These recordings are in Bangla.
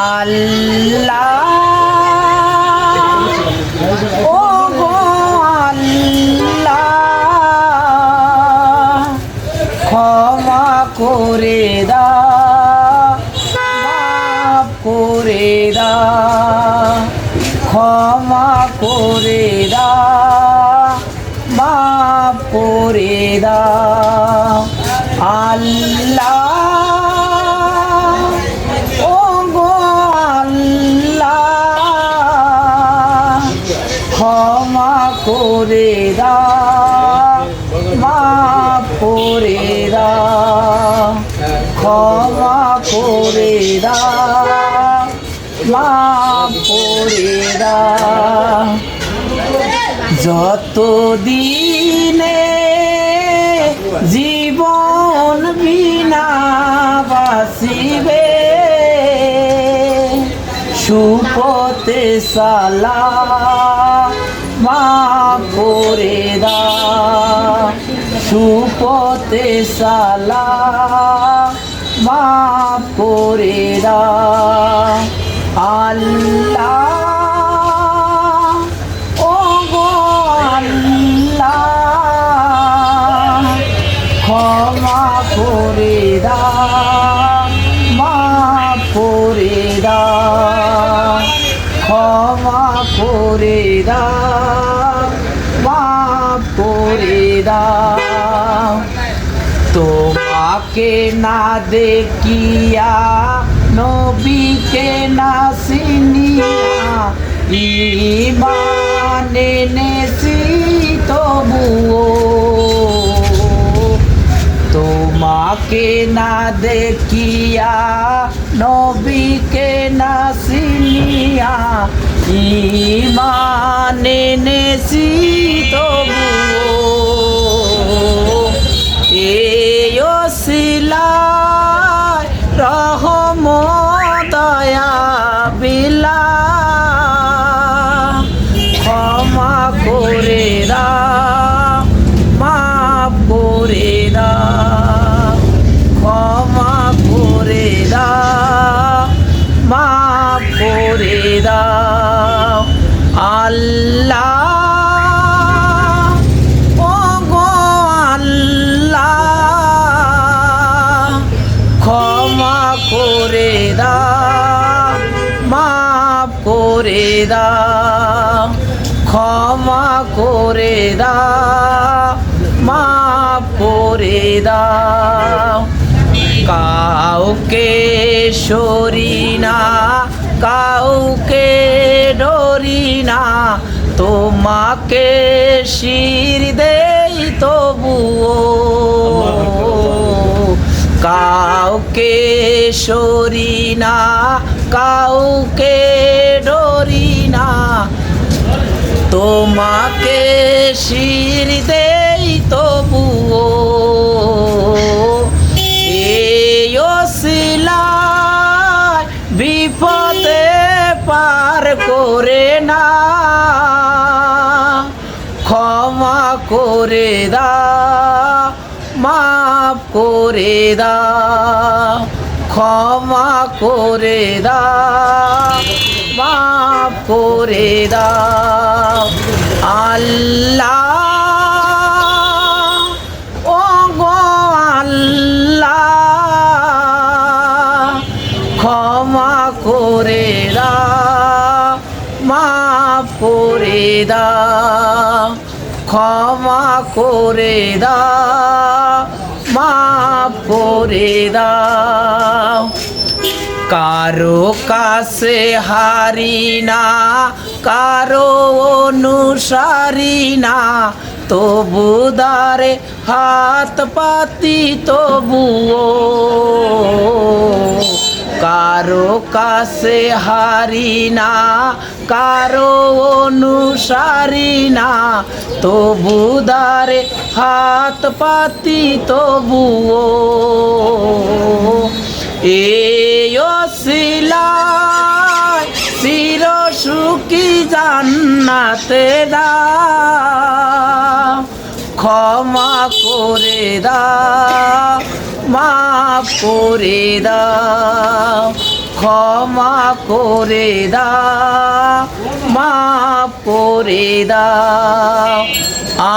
আল্লাহ ও গো আল্লাহ ক্ষমা করে দাও মাফ করে দাও ক্ষমা করে দাও মাফ করে দাও আল্লাহ ও গো আল্লাহ ক্ষমা করে দাও মাফ করে দাও ক্ষমা করে দাও মাফ করে দাও যত দিনে জীবন বিনা বাসিবে সুপথে সালা মাফ করে দাও সুপথে সালা মাফ করে দাও আল্লাহ ও গো আল্লাহ ক্ষমা করে দাও মাফ করে দাও ক্ষমা করে দাও মাফ করে দাও তোমাকে না দেখিয়া নবীকে না চিনিয়া ঈমান এনেছি তবুও তোমাকে না দেখিয়া নবীকে না চিনিয়া ঈমান এনেছি তবুও এই ওসিলায় রহমত দয়া বিলা ক্ষমা করে দাও মাফ করে দাও ক্ষমা করে দাও মাফ করে দাও আল্লাহ ও গো আল্লাহ ক্ষমা করে দাও মাফ করে দাও ক্ষমা করে দাও মাফ করে দাও কাউকে সরি না কাউকে ডরি না তোমাকে শির দেই তবুও কাউকে সরি না কাউকে ডরি না তোমাকে শির দেই তবুও এই ওসিলায় বিপদে পার করে না ক্ষমা করে দাও মাফ করে দাও ক্ষমা করে দাও মাফ করে দাও আল্লাহ ও গো আল্লাহ ক্ষমা করে দাও মাফ করে দাও ক্ষমা করে দাও মাফ করে দাও কারো কাছে হারি না কারো অনুসারী না তবু দারে হাত পাতি তবুও কারো কাছে হারি না কারো অনুসারী না তবু দারে হাত পাতি তবুও এই ওসিলায় চির সুখী জান্নাতে দাও ক্ষমা করে দাও মাফ করে দাও ক্ষমা করে দাও, মাফ করে দাও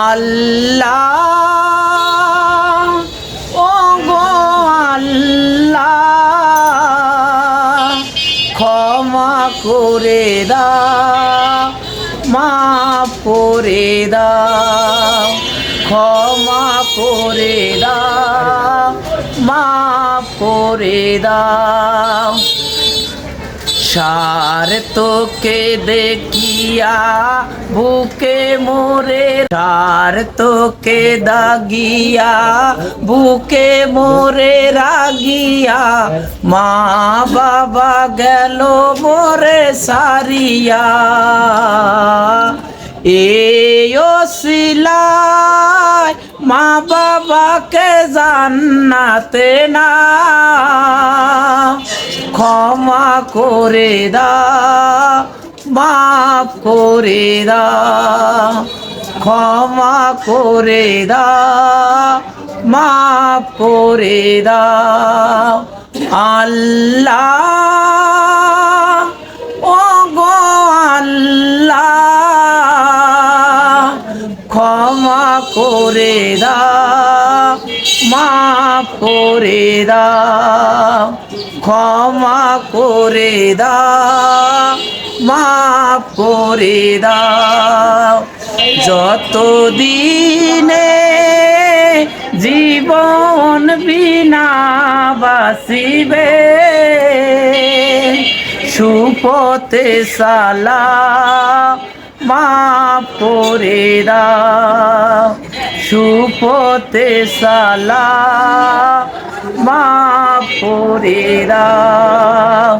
আল্লাহ, ও গো আল্লাহ, ক্ষমা করে দাও, মাফ করে দাও, ক্ষমা করে দাও, মাফ করে দাও। তোকে দেখিয়া বুকে মোরে, তোকে দাগিয়া বুকে মোরে রাগিয়া, মা বাবা গেল মোরে সারিয়া, এই ওসিলায় মা বাবাকে জান্নাতে না, ক্ষমা করে দাও, মাফ করে দাও, ক্ষমা করে দাও, মাফ করে দাও আল্লাহ, ও গো আল্লাহ, ক্ষমা করে দাও, মাফ করে দাও, ক্ষমা করে দাও, মাফ করে দাও। যত দিনে জীবন বিনা বাসিবে, সুপথে সালাম মাফ করে দাও, সুপথে সালাম মাফ করে দাও।